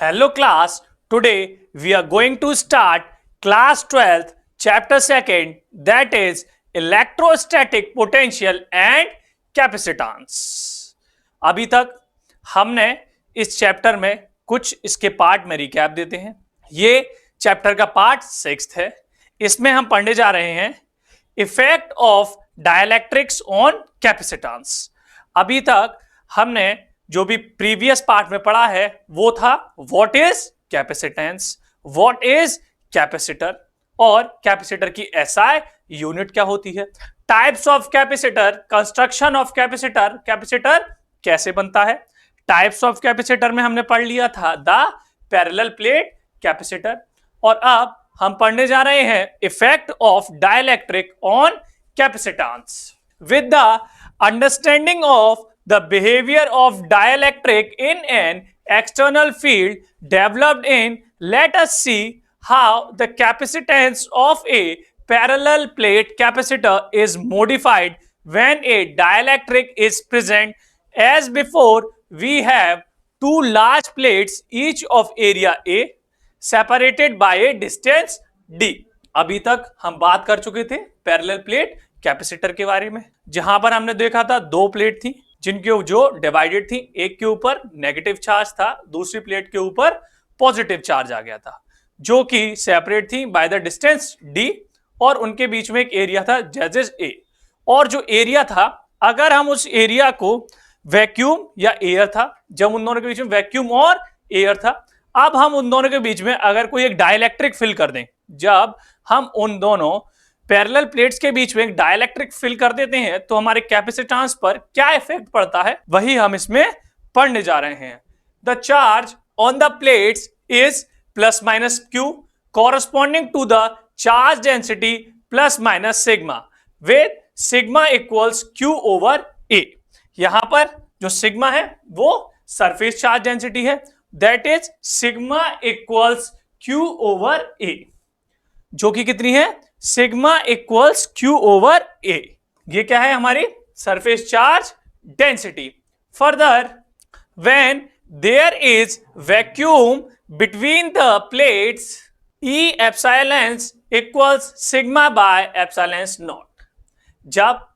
Hello class, today we are going to start class 12th chapter 2nd, that is electrostatic potential and capacitance. अभी तक हमने इस chapter में कुछ इसके पार्ट में रिकैप देते हैं. ये चैप्टर का पार्ट 6th है. इसमें हम पढ़ने जा रहे हैं effect of dielectrics on capacitance. अभी तक हमने जो भी प्रीवियस पार्ट में पढ़ा है वो था what is capacitance, what is capacitor और कैपेसिटर की एसआई यूनिट क्या होती है, types of capacitor, construction of capacitor, capacitor कैसे बनता है. टाइप्स ऑफ कैपेसिटर में हमने पढ़ लिया था द पैरेलल प्लेट कैपेसिटर. और अब हम पढ़ने जा रहे हैं effect of dielectric on capacitance with the understanding of the behavior of dielectric in an external field developed in, let us see how the capacitance of a parallel plate capacitor is modified when a dielectric is present. As before, we have two large plates each of area A separated by a distance D. अभी तक हम बात कर चुके थे parallel plate capacitor के बारे में, जहां पर हमने देखा था दो प्लेट थी जिनके जो डिवाइडेड थी, एक के ऊपर नेगेटिव चार्ज था, दूसरी प्लेट के ऊपर पॉजिटिव चार्ज आ गया था, जो कि सेपरेट थी बाय द डिस्टेंस d और उनके बीच में एक एरिया था जैजेस a. और जो एरिया था, अगर हम उस एरिया को वैक्यूम या एयर था, जब उन दोनों के बीच में वैक्यूम और एयर था, अब हम उन दोनों के बीच में अगर कोई एक डाइलेक्ट्रिक फिल कर दें, जब हम उन दोनों पैरेलल प्लेट्स के बीच में एक डाइलेक्ट्रिक फिल कर देते हैं तो हमारे कैपेसिटेंस पर क्या इफेक्ट पड़ता है, वही हम इसमें पढ़ने जा रहे हैं. The charge on the plates is plus minus Q corresponding to the charge density plus minus sigma with sigma equals Q over A. यहां पर जो सिग्मा है वो सरफेस चार्ज डेंसिटी है, that is sigma equals Q over A, जो कि कितनी है, sigma equals Q over A. ये क्या है, हमारी surface charge density. Further, when there is vacuum between the plates, E एप्सिलॉन्स equals sigma by epsilons naught. जब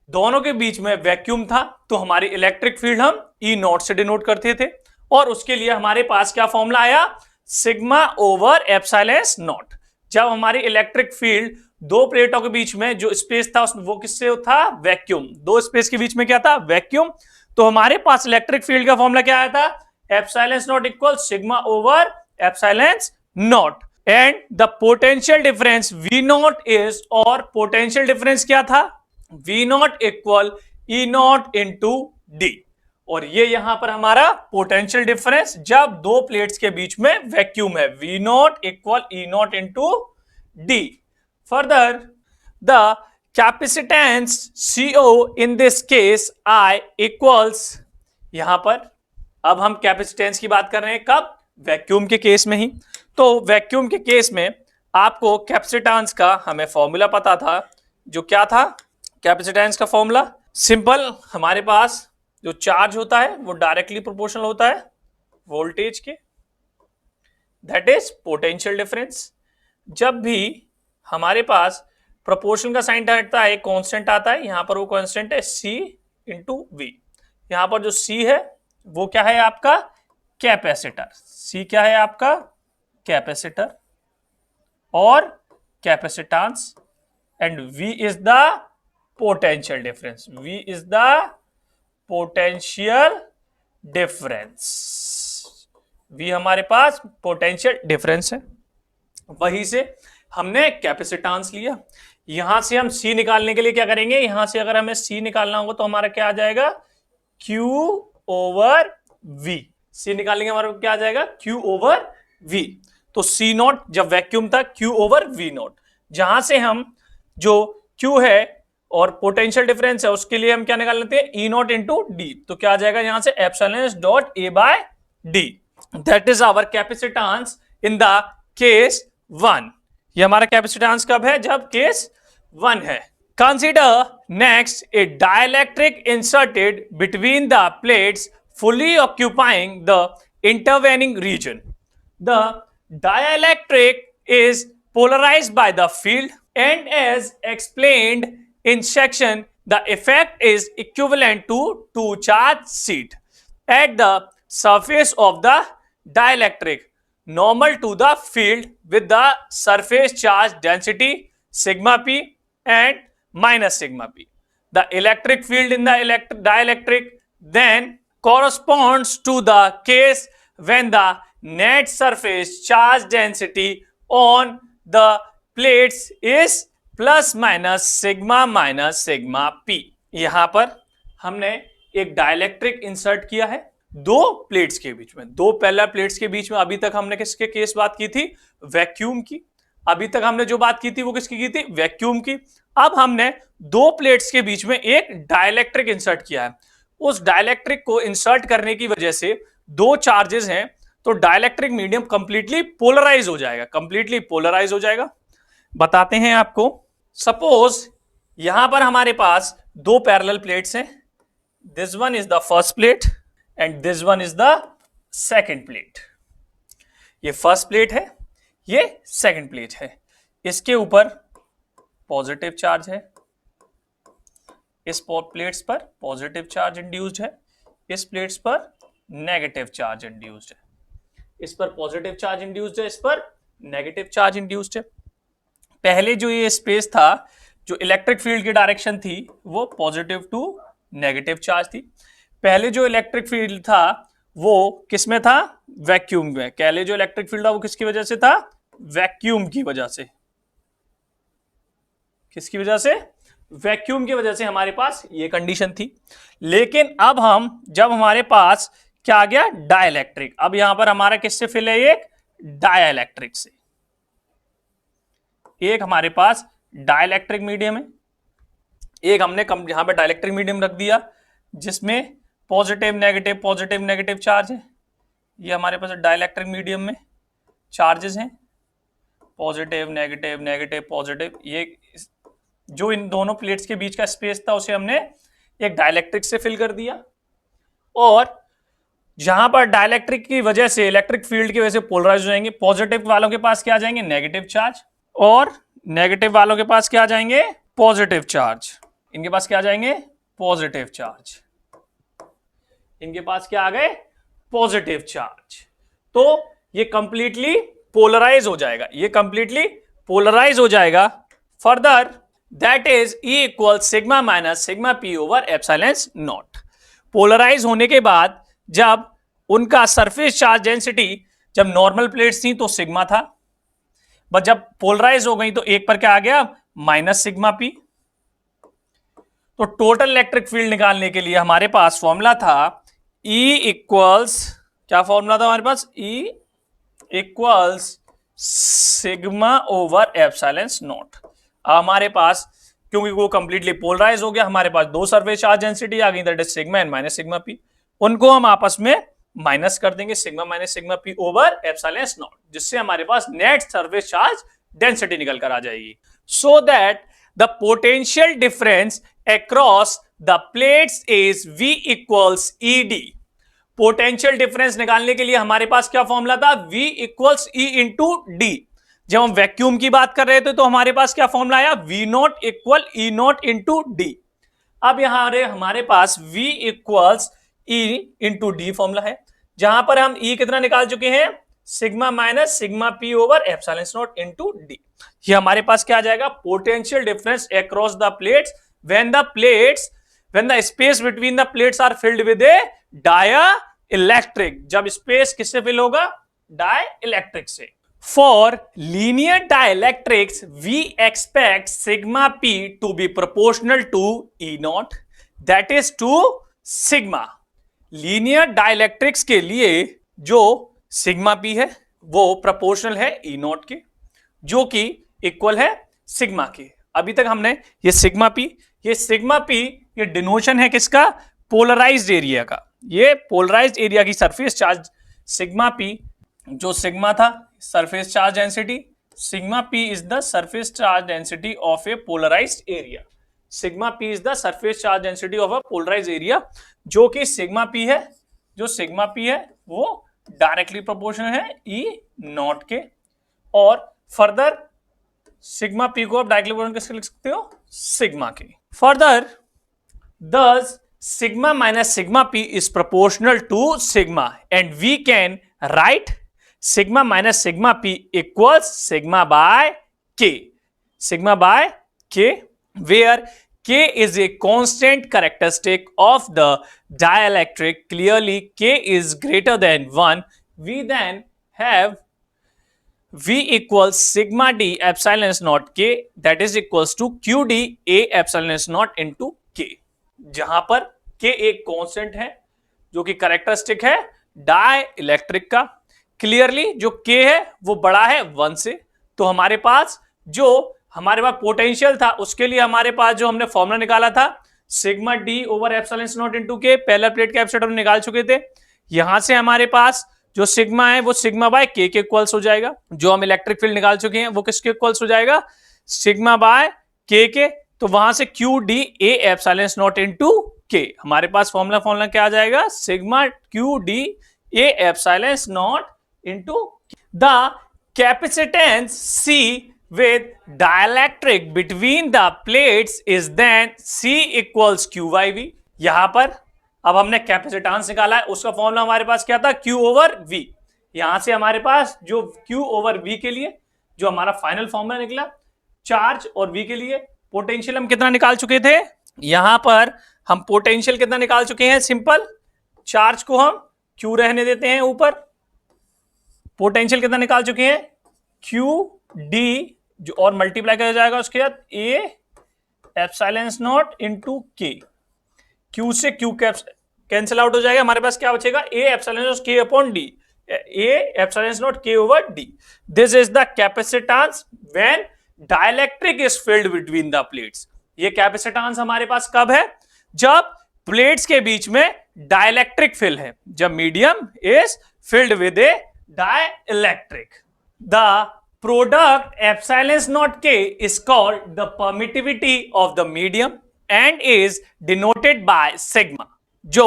दोनों के बीच में वैक्यूम था तो हमारी इलेक्ट्रिक फील्ड हम ई नॉट से डिनोट करते थे, और उसके लिए हमारे पास क्या फॉर्मूला आया, सिग्मा ओवर एप्सिलॉन्स नॉट. जब हमारी इलेक्ट्रिक फील्ड दो प्लेटों के बीच में जो स्पेस था वो किससे था, वैक्यूम. दो स्पेस के बीच में क्या था, वैक्यूम. तो हमारे पास इलेक्ट्रिक फील्ड का फॉर्मूला क्या आया था, epsilons naught equal sigma over epsilons naught. And the potential difference V naught is, और पोटेंशियल डिफरेंस क्या था, V naught equal E naught into D. और ये यहां पर हमारा पोटेंशियल डिफरेंस जब दो प्लेट्स के बीच में वैक्यूम है, V naught equal E naught into D. Further, the capacitance CO in this case I equals, यहां पर अब हम कैपेसिटेंस की बात कर रहे हैं कब, वैक्यूम के केस में ही. तो वैक्यूम के केस में आपको कैपेसिटेंस का हमें फॉर्मूला पता था, जो क्या था, कैपेसिटेंस का फॉर्मूला सिंपल, हमारे पास जो चार्ज होता है वो डायरेक्टली प्रोपोर्शनल होता है वोल्टेज के, दैट इज पोटेंशियल डिफरेंस. जब भी हमारे पास प्रोपोर्शन का साइन हटता है, कांस्टेंट आता है, यहां पर वो कांस्टेंट है C इंटू V. यहां पर जो C है वो क्या है, आपका कैपेसिटर. C क्या है, आपका कैपेसिटर, और capacitance, and V is the potential difference. V is the potential difference. V हमारे पास पोटेंशियल डिफरेंस है. वहीं से हमने कैपेसिटेंस लिया. यहां से हम C निकालने के लिए क्या करेंगे, यहां से अगर हमें C निकालना होगा तो हमारा क्या आ जाएगा, Q ओवर V. C निकालेंगे हमारा क्या आ जाएगा, Q ओवर V. तो C नॉट जब वैक्यूम था, Q ओवर V नॉट. जहां से हम जो Q है और पोटेंशियल डिफरेंस है उसके लिए हम क्या निकाल लेते हैं, E नॉट इंटू डी. तो क्या आ जाएगा यहां से, epsilon dot A by D. That is our capacitance in the case 1. ये हमारा कैपेसिटेंस कब है, जब केस 1 है. Consider next A dielectric inserted between the plates fully occupying the intervening region. the dielectric is polarized by the field, and as explained in section, the effect is equivalent to two charge sheet at the surface of the dielectric normal to the field with the surface charge density sigma p and minus sigma p. The electric field in the dielectric then corresponds to the case when the net surface charge density on the plates is plus minus sigma P. यहां पर हमने एक dielectric insert किया है दो plates के बीच में, दो पैरेलल प्लेट्स के बीच में. अभी तक हमने किसके केस बात की थी? वैक्यूम की. अभी तक हमने जो बात की थी वो किसकी की थी? वैक्यूम की. अब हमने दो प्लेट्स के बीच में एक डाइलेक्ट्रिक इंसर्ट किया है. उस डाइलेक्ट्रिक को इंसर्ट करने की वजह से दो चार्जेस हैं, तो डाइलेक्ट्रिक मीडियम कंप्लीटली पोलराइज हो जाएगा, कंप्लीटली पोलराइज हो जाएगा. बताते हैं आपको. सपोज यहां पर हमारे पास दो पैरेलल प्लेट्स हैं. This one is the first plate and this one is the second plate. ये फर्स्ट प्लेट है, ये सेकंड प्लेट है. इसके ऊपर पॉजिटिव चार्ज है, इस प्लेट्स पर पॉजिटिव चार्ज इंड्यूस्ड है, इस प्लेट्स पर नेगेटिव चार्ज इंड्यूस्ड है. इस पर पॉजिटिव चार्ज इंड्यूस्ड है, इस पर नेगेटिव चार्ज इंड्यूस्ड है. पहले जो ये स्पेस था, जो इलेक्ट्रिक फील्ड की डायरेक्शन थी वो पॉजिटिव टू नेगेटिव चार्ज थी. पहले जो इलेक्ट्रिक फील्ड था वो किस में था? वैक्यूम में. पहले जो इलेक्ट्रिक फील्ड था वो किसकी वजह से था? वैक्यूम की वजह से. किसकी वजह से? वैक्यूम की वजह से हमारे पास ये कंडीशन थी. लेकिन अब जब हमारे पास क्या आ गया? डाइलेक्ट्रिक. अब यहां पर हमारा किससे फिल है? एक डाइलेक्ट्रिक से. एक हमारे पास डाइलेक्ट्रिक मीडियम है, एक हमने यहां पे डाइलेक्ट्रिक मीडियम रख दिया जिसमें पॉजिटिव नेगेटिव चार्ज है. ये हमारे पास डाइलेक्ट्रिक मीडियम में चार्जेस हैं, पॉजिटिव नेगेटिव पॉजिटिव. ये जो इन दोनों प्लेट्स के बीच का स्पेस था उसे हमने एक डाइलेक्ट्रिक से फिल कर दिया. और जहां पर डाइलेक्ट्रिक की वजह से इलेक्ट्रिक फील्ड की वजह से पोलराइज हो जाएंगे. पॉजिटिव वालों के पास क्या आ जाएंगे? नेगेटिव चार्ज, और नेगेटिव वालों के पास क्या आ जाएंगे? Positive charge. इनके पास क्या आ जाएंगे? Positive charge. इनके पास क्या आ गए? Positive charge. तो ये कंप्लीटली पोलराइज हो जाएगा, ये कंप्लीटली पोलराइज हो जाएगा. Further that is E equal sigma minus sigma P over epsilon naught. Polarize होने के बाद जब उनका सरफेस चार्ज डेंसिटी जब नॉर्मल प्लेट्स थी तो सिग्मा था, बट जब पोलराइज हो गई तो एक पर क्या आ गया? Minus sigma P. तो टोटल इलेक्ट्रिक फील्ड निकालने के लिए हमारे पास फॉर्मूला था E इक्वल्स, क्या फॉर्मूला था हमारे पास? E equals sigma over epsilon not. हमारे पास क्योंकि वो कंप्लीटली पोलराइज हो गया, हमारे पास दो सरफेस चार्ज डेंसिटी आ गई, that is sigma and minus sigma P. उनको हम आपस में माइनस कर देंगे, sigma minus sigma P over epsilon not, जिससे हमारे पास नेट सरफेस चार्ज डेंसिटी निकल कर आ जाएगी. So that the potential difference across the plates is V equals ED. Potential difference निकालने के लिए हमारे पास क्या फॉर्मूला था? V equals E into D. जब हम वैक्यूम की बात कर रहे थे तो हमारे पास क्या फॉर्मूला आया? V naught equal E naught into D. अब यहां हमारे पास V equals E into D formula है, जहां पर हम E कितना निकाल चुके हैं? Sigma minus sigma P over epsilon naught into D. ये हमारे पास क्या आ जाएगा? Potential difference across the plates when the space between the plates are filled with a dielectric. जब स्पेस किससे फिल होगा? डाइलेक्ट्रिक से. For linear dielectrics we expect sigma P to be proportional to E naught, that is to sigma. Linear dielectrics के लिए जो sigma P है वो proportional है E नॉट के, जो कि इक्वल है सिग्मा के. अभी तक हमने ये सिग्मा पी ये डिनोशन है किसका? पोलराइज्ड एरिया का. ये पोलराइज्ड एरिया की सरफेस चार्ज सिग्मा पी, जो सिग्मा था surface charge density, sigma P is the surface charge density of a polarized area. Sigma P is the surface charge density of a polarized area, जो कि sigma P है, वो directly proportional है ई not के। और further sigma P को आप directly proportional किसके लिख सकते हो, सिग्मा के। Further thus sigma minus sigma p is proportional to sigma and we can write sigma minus sigma p equals sigma by k, sigma by k, where k is a constant characteristic of the dielectric. Clearly k is greater than 1. We then have V equals sigma d epsilon s naught k, that is equals to q d a epsilon s naught into k, जहां पर के एक constant है जो कि characteristic है die electric का। Clearly जो के है वो बड़ा है 1 से, तो हमारे पास पोटेंशियल था उसके लिए हमारे पास जो हमने फॉर्मूला निकाला था sigma D over epsilon naught into के, पहला प्लेट कैपेसिटर में निकाल चुके थे। यहां से हमारे पास जो सिग्मा है वो सिग्मा बाय के इक्वल्स हो जाएगा, जो हम इलेक्ट्रिक फील्ड निकाल चुके हैं वो किसके इक्वल्स हो जाएगा, सिग्मा बाय के। तो वहां से Q D A epsilon naught into K, हमारे पास फॉर्मूला क्या आ जाएगा, sigma Q D A epsilon naught into the capacitance C with dielectric between the plates is then C equals Q by V। यहां पर अब हमने कैपेसिटेंस निकाला है, उसका फॉर्मूला हमारे पास क्या था, Q ओवर V। यहां से हमारे पास जो Q ओवर V के लिए जो हमारा फाइनल फॉर्मूला निकला, चार्ज और V के लिए पोटेंशियल हम कितना निकाल चुके थे, यहां पर हम पोटेंशियल कितना निकाल चुके हैं, सिंपल चार्ज को हम Q रहने देते हैं ऊपर, पोटेंशियल कितना निकाल चुके हैं Q D जो और मल्टीप्लाई किया जाएगा उसके बाद A epsilon naught into K, Q से क्यू कैंसिल आउट हो जाएगा, हमारे पास क्या बचेगा A epsilon naught K upon D, A epsilon naught K over D. This is the capacitance when dielectric is filled between the plates. ये capacitance हमारे पास कब है, जब प्लेट्स के बीच में डाइलेक्ट्रिक फिल है, जब medium is filled with a dielectric. The product epsilon naught k is called the permittivity of the medium and is denoted by sigma। जो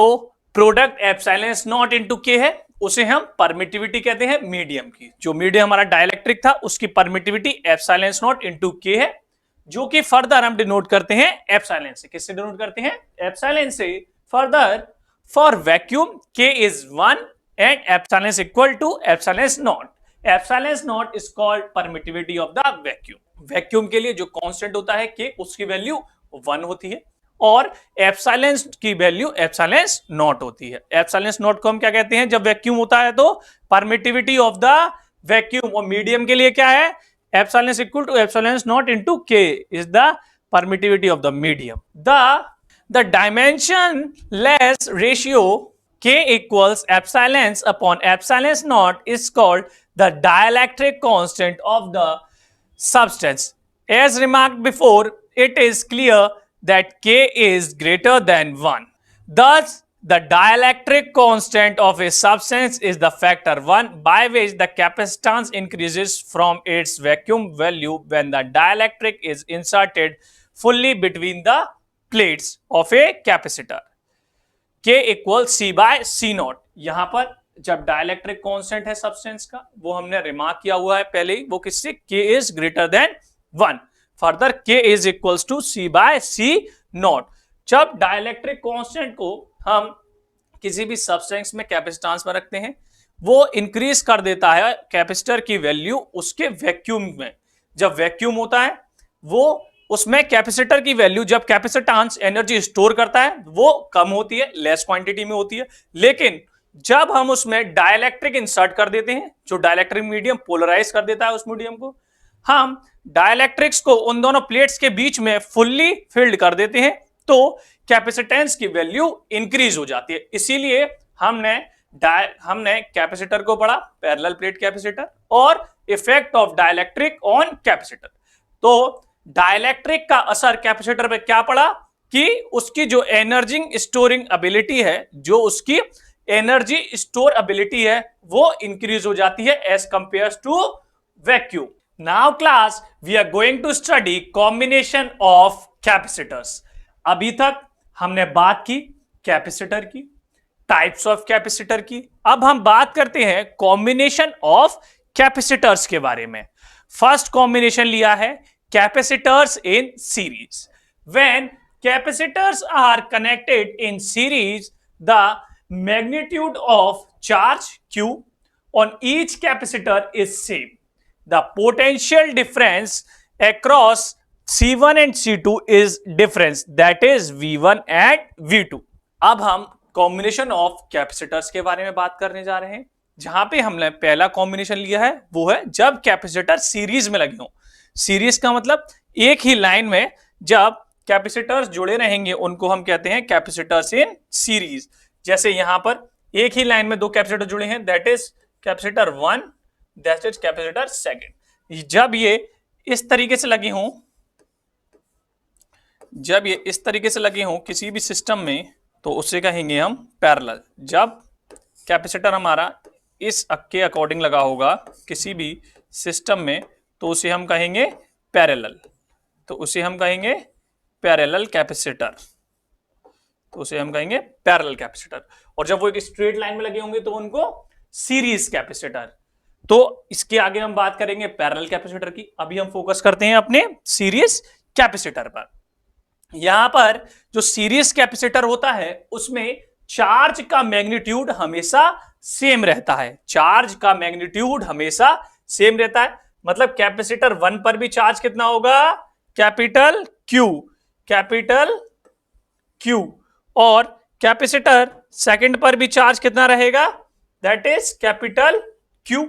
प्रोडक्ट एप्सिलॉन नॉट इनटू के है उसे हम परमिटिविटी कहते हैं मीडियम की। जो मीडियम हमारा डाइलेक्ट्रिक था उसकी परमिटिविटी एप्सिलॉन नॉट इनटू के है, जो कि फर्दर हम डिनोट करते हैं एप्सिलॉन से। किससे डिनोट करते हैं, एप्सिलॉन से। Further for vacuum K is 1 and epsilon equal to epsilon naught. Epsilon naught is called permittivity of the vacuum. Vacuum के लिए जो कांस्टेंट होता है के, उसकी वैल्यू 1 होती है और एप्सिलॉन की वैल्यू एप्सिलॉन नॉट होती है। एप्सिलॉन नॉट को हम क्या कहते हैं, जब वैक्यूम होता है तो परमिटिविटी ऑफ द वैक्यूम, और मीडियम के लिए क्या है, epsilon equal to epsilon naught into K is the permittivity of the medium. The dimensionless ratio K equals epsilon upon epsilon naught is called the dielectric constant of the substance. As remarked before, it is clear that K is greater than 1. Thus, the dielectric constant of a substance is the factor 1 by which the capacitance increases from its vacuum value when the dielectric is inserted fully between the plates of a capacitor. K equal C by C naught. यहां पर जब dielectric constant है substance का, वो हमने remark किया हुआ है पहले ही, वो किससे, K is greater than 1। Further K is equals to C by C naught. जब डाइलेक्ट्रिक कांस्टेंट को हम किसी भी सब्सटेंस में कैपेसिटेंस में रखते हैं, वो इंक्रीज कर देता है कैपेसिटर की वैल्यू उसके वैक्यूम में। जब वैक्यूम होता है वो उसमें कैपेसिटर की वैल्यू, जब कैपेसिटेंस एनर्जी स्टोर करता है वो कम होती है, लेस क्वांटिटी में होती है। लेकिन जब हम उसमें डाइलेक्ट्रिक इंसर्ट कर देते हैं, जो डाइलेक्ट्रिक मीडियम पोलराइज कर देता है उस मीडियम को, हम डाइलेक्ट्रिक्स को उन दोनों प्लेट्स के बीच में फुल्ली फिल्ड कर देते हैं, तो कैपेसिटेंस की वैल्यू इंक्रीज हो जाती है। इसीलिए हमने कैपेसिटर को पढ़ा, पैरेलल प्लेट कैपेसिटर, और effect of dielectric on capacitor. तो डाइलेक्ट्रिक का असर कैपेसिटर पे क्या पड़ा कि उसकी जो एनर्जी स्टोरिंग एबिलिटी है, जो उसकी एनर्जी स्टोर एबिलिटी है, वो इंक्रीज हो जाती है as compare to vacuum. Now class we are going to study combination of capacitors. अभी तक हमने बात की कैपेसिटर की, टाइप्स ऑफ कैपेसिटर की। अब हम बात करते हैं कॉम्बिनेशन ऑफ कैपेसिटर्स के बारे में। फर्स्ट कॉम्बिनेशन लिया है capacitors in series. When capacitors are connected in series, the magnitude of charge Q on each capacitor is same. The potential difference across C1 and C2 is difference, that is V1 and V2. अब हम combination of capacitors के बारे में बात करने जा रहे हैं। जहां पे हमने पहला कॉम्बिनेशन लिया है वो है जब कैपेसिटर सीरीज में लगे हों। सीरीज का मतलब एक ही लाइन में जब कैपेसिटर्स जुड़े रहेंगे उनको हम कहते हैं कैपेसिटर्स इन सीरीज। जैसे यहां पर एक ही लाइन में दो कैपेसिटर जुड़े हैं, that is capacitor 1, that is capacitor 2। जब ये इस तरीके से लगे हों, जब ये इस तरीके से लगे हों किसी भी सिस्टम में, तो उसे कहेंगे हम पैरेलल। जब कैपेसिटर हमारा इस के अकॉर्डिंग लगा होगा किसी भी सिस्टम में, तो उसे हम कहेंगे पैरेलल। तो उसे हम कहेंगे पैरेलल कैपेसिटर। तो उसे हम कहेंगे पैरेलल कैपेसिटर। और जब वो एक स्ट्रेट लाइन में लगे होंगे तो उनको सीरीज कैपेसिटर। तो इसके आगे हम बात करेंगे पैरेलल कैपेसिटर की। अभी हम फोकस करते हैं अपने सीरीज कैपेसिटर पर। यहां पर जो सीरीज कैपेसिटर होता है उसमें चार्ज का मैग्नीट्यूड हमेशा सेम रहता है। चार्ज का मैग्नीट्यूड हमेशा सेम रहता है। मतलब कैपेसिटर 1 पर भी चार्ज कितना होगा? Capital Q, capital Q। और कैपेसिटर सेकंड पर भी चार्ज कितना रहेगा? That is capital Q।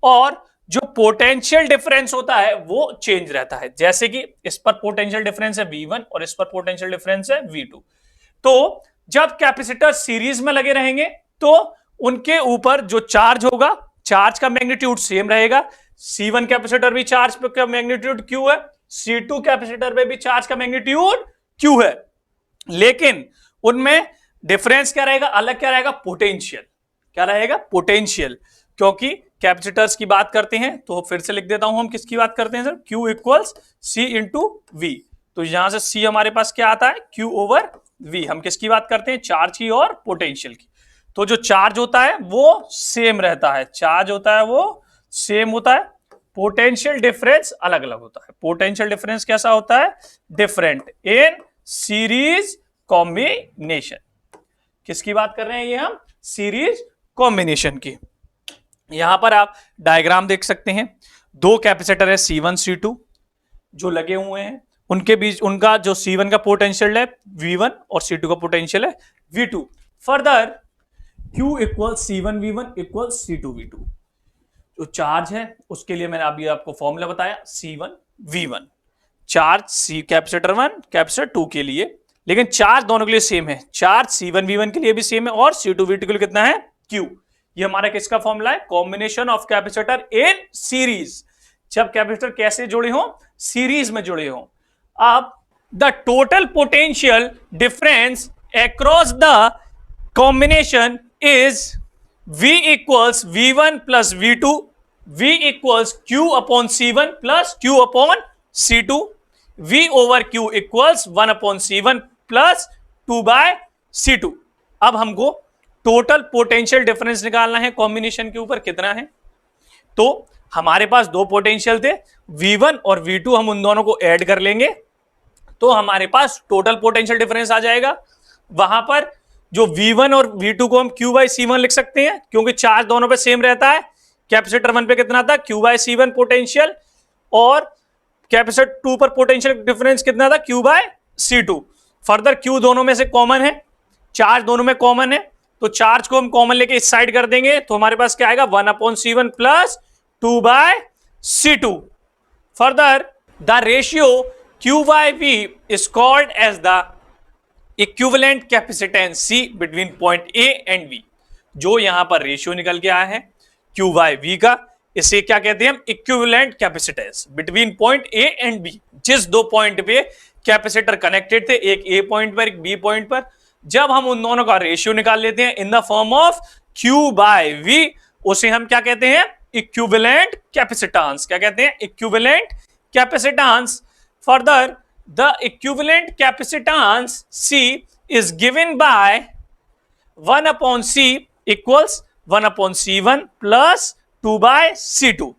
और जो पोटेंशियल डिफरेंस होता है वो चेंज रहता है। जैसे कि इस पर पोटेंशियल डिफरेंस है V1 और इस पर पोटेंशियल डिफरेंस है V2। तो जब कैपेसिटर सीरीज में लगे रहेंगे तो उनके ऊपर जो चार्ज होगा, चार्ज का मैग्नीट्यूड सेम रहेगा। C1 कैपेसिटर भी चार्ज का मैग्नीट्यूड Q है, C2 कैपेसिटर पे भी चार्ज का मैग्नीट्यूड Q है। लेकिन उनमें डिफरेंस क्या रहेगा? अलग क्या रहेगा? पोटेंशियल। क्या रहेगा? पोटेंशियल। क्योंकि कैपेसिटर्स की बात करते हैं तो फिर से लिख देता हूं, हम किसकी बात करते हैं sir? Q equals C into V। तो यहां से C हमारे पास क्या आता है? Q over V। हम किसकी बात करते हैं? चार्ज की और पोटेंशियल की। तो जो चार्ज होता है वो सेम रहता है, चार्ज होता है वो सेम होता है, पोटेंशियल डिफरेंस अलग अलग होता है। पोटेंशियल डिफरेंस कैसा होता है? Different in series combination. किसकी बात कर रहे हैं ये हम? सीरीज कॉम्बिनेशन की। यहां पर आप डायग्राम देख सकते हैं। दो कैपेसिटर है C1 C2 जो लगे हुए हैं, उनके बीच उनका जो C1 का पोटेंशियल है V1 और C2 का पोटेंशियल है V2। Further Q equal C1 V1 equal C2 V2। जो चार्ज है उसके लिए मैंने अभी आपको फॉर्मूला बताया C1 V1। Charge C capacitor 1 capacitor 2 के लिए, लेकिन चार्ज दोनों के लिए सेम है। चार्ज C1 V1 के लिए भी सेम है और C2 V2 के लिए कितना है? Q। ये हमारा किसका फॉर्मूला है? Combination of capacitor in series. जब कैपेसिटर कैसे जुड़े हों? सीरीज में जुड़े हों। अब the total potential difference across the combination is V equals V1 plus V2, V equals Q upon C1 plus Q upon C2, V over Q equals 1 upon C1 plus 2 by C2। अब हमको total potential difference निकालना है combination के ऊपर कितना है। तो हमारे पास दो पोटेंशियल थे V1 और V2, हम उन दोनों को ऐड कर लेंगे तो हमारे पास टोटल पोटेंशियल डिफरेंस आ जाएगा। वहां पर जो V1 और V2 को हम Q बाई C1 लिख सकते हैं क्योंकि चार्ज दोनों पे सेम रहता है। कैपेसिटर 1 पे कितना था? Q बाई C1 पोटेंशियल, और कैपेसिटर 2 पर पोटेंशियल डिफरेंस कितना था? Q bye C2। Further Q दोनों में से कॉमन है, चार्ज दोनों में कॉमन है, तो चार्ज को हम कॉमन लेके इस साइड कर देंगे तो हमारे पास क्या आएगा? 1 upon C1 plus 2 by C2। Further the ratio Q by V is called as the equivalent capacitance C between point A and V। जो यहां पर रेशियो निकल के आया है Q बाय V का, इसे क्या कहते हैं हम? Equivalent capacitance between point A and B। जिस दो पॉइंट पे कैपेसिटर कनेक्टेड थे, एक A पॉइंट पर एक B पॉइंट पर, जब हम उन दोनों का रेशियो निकाल लेते हैं in the form of Q by V, उसे हम क्या कहते हैं? Equivalent capacitance. क्या कहते हैं? Equivalent capacitance. Further the equivalent capacitance C is given by 1 upon C equals 1 upon C1 plus 2 by C2।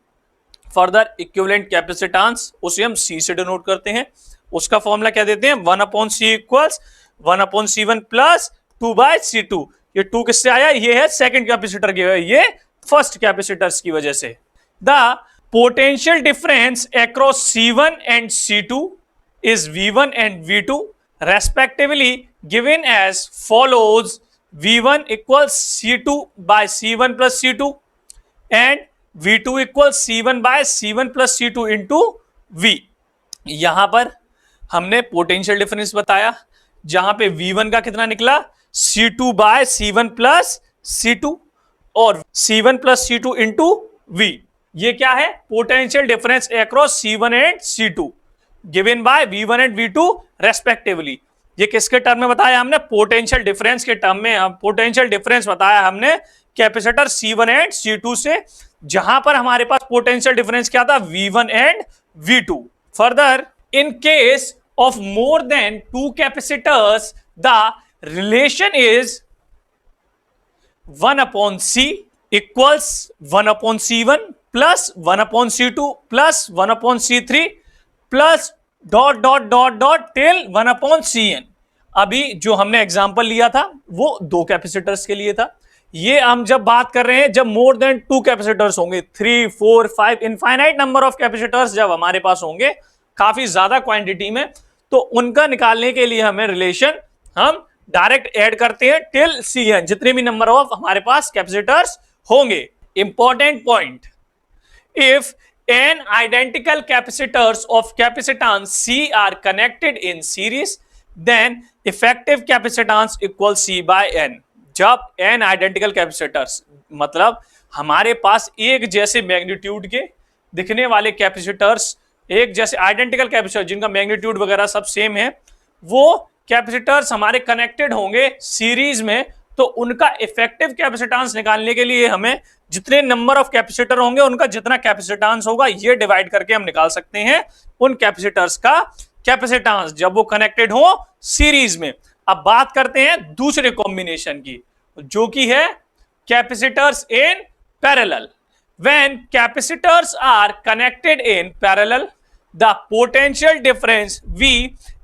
Further equivalent capacitance उसे हम C से डिनोट करते हैं, उसका फॉर्मूला क्या देते हैं 1 upon C equals 1 upon C1 plus 2 by C2। ये 2 किससे आया, ये है सेकंड कैपेसिटर की, ये फर्स्ट कैपेसिटर्स की वजह से। The potential difference across C1 and C2 is V1 and V2 respectively given as follows: V1 equals C2 by C1 plus C2 and V2 equals C1 by C1 plus C2 into V। यहां पर हमने potential difference बताया, जहां पे V1 का कितना निकला C2 by C1 plus C2 और C1 plus C2 into V। ये क्या है, potential difference across C1 and C2 given by V1 and V2 respectively. ये किसके टर्म में बताया हमने, पोटेंशियल डिफरेंस के टर्म में। पोटेंशियल डिफरेंस बताया हमने कैपेसिटर C1 एंड C2 से, जहां पर हमारे पास पोटेंशियल डिफरेंस क्या था, V1 and V2। Further in case of more than 2 capacitors the relation is 1 upon C equals 1 upon C1 plus 1 upon C2 plus 1 upon C3 plus dot dot dot dot till 1 upon Cn। अभी जो हमने example लिया था वो 2 capacitors के लिए था। ये हम जब बात कर रहे हैं जब मोर देन 2 कैपेसिटर्स होंगे, 3, 4, 5 इनफाइनाइट नंबर ऑफ कैपेसिटर्स जब हमारे पास होंगे काफी ज्यादा क्वांटिटी में, तो उनका निकालने के लिए हमें रिलेशन हम डायरेक्ट ऐड करते हैं टिल Cn, जितने भी नंबर ऑफ हमारे पास कैपेसिटर्स होंगे। Important point, if n identical capacitors of capacitance C are connected in series, then effective capacitance equals C by n। जब n identical capacitors मतलब हमारे पास एक जैसे मैग्नीट्यूड के दिखने वाले कैपेसिटर्स, एक जैसे आइडेंटिकल कैपेसिटर जिनका मैग्नीट्यूड वगैरह सब सेम है, वो कैपेसिटर्स हमारे कनेक्टेड होंगे सीरीज में, तो उनका इफेक्टिव कैपेसिटेंस निकालने के लिए हमें जितने नंबर ऑफ कैपेसिटर होंगे उनका जितना कैपेसिटेंस होगा ये डिवाइड करके हम निकाल सकते हैं उन कैपेसिटर्स का कैपेसिटेंस जब वो कनेक्टेड हो सीरीज में। अब बात करते हैं दूसरे कॉम्बिनेशन की, जो कि है capacitors in parallel. When capacitors are connected in parallel, the potential difference V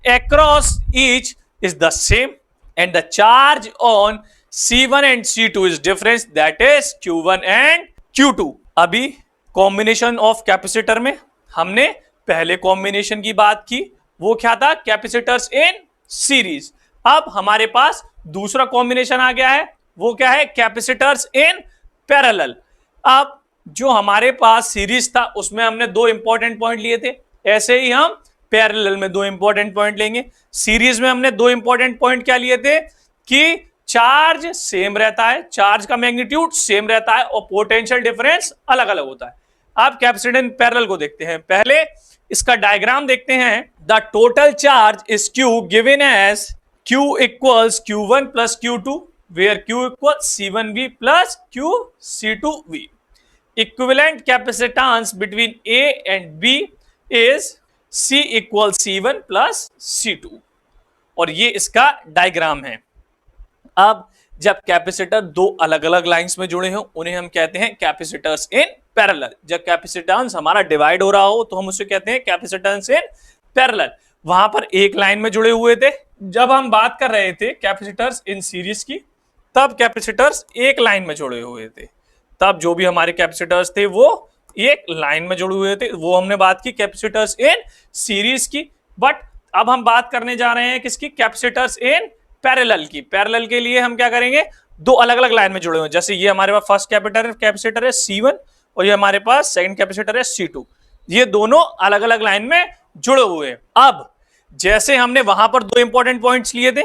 across each is the same and the charge on C1 and C2 is difference, that is Q1 and Q2। अभी combination of capacitor में हमने पहले combination की बात की, वो क्या था, कैपेसिटर्स इन सीरीज। अब हमारे पास दूसरा कॉम्बिनेशन आ गया है, वो क्या है, कैपेसिटर्स इन पैरेलल। अब जो हमारे पास सीरीज था उसमें हमने 2 इंपॉर्टेंट पॉइंट लिए थे, ऐसे ही हम पैरेलल में 2 इंपॉर्टेंट पॉइंट लेंगे। सीरीज में हमने 2 इंपॉर्टेंट पॉइंट क्या लिए थे कि चार्ज सेम रहता है, चार्ज का मैग्नीट्यूड सेम रहता है और पोटेंशियल डिफरेंस अलग अलग होता है। अब कैपेसिटर इन पैरेलल को देखते हैं, पहले इसका डायग्राम देखते हैं। The total charge is Q given as Q equals Q1 plus Q2 where Q equals C1V plus Q C2V। Equivalent capacitance between A and B is C equal C1 plus C2, और ये इसका diagram है। अब जब capacitor 2 अलग अलग lines में जुड़े हों उन्हें हम कहते हैं कैपेसिटर्स इन पैरेलल। जब कैपेसिटेंस हमारा डिवाइड हो रहा हो तो हम उसे कहते हैं कैपेसिटेंस इन पैरेलल। वहां पर एक लाइन में जुड़े हुए थे। जब हम बात कर रहे थे कैपेसिटर्स इन सीरीज की, तब कैपेसिटर्स एक लाइन में जुड़े हुए थे, तब जो भी हमारे कैपेसिटर्स थे वो एक लाइन में जुड़े हुए थे, वो हमने बात की कैपेसिटर्स इन सीरीज की। बट अब हम बात करने जा रहे हैं किसकी, कैपेसिटर्स इन पैरेलल की। पैरेलल के लिए हम क्या करेंगे, 2 अलग अलग लाइन में जुड़े हुए हैं। जैसे ये हमारे पास फर्स्ट कैपेसिटर है C1 और ये हमारे पास सेकंड कैपेसिटर है C2, ये दोनों अलग अलग लाइन में जुड़े हुए हैं। अब जैसे हमने वहां पर 2 इंपॉर्टेंट पॉइंट्स लिए थे,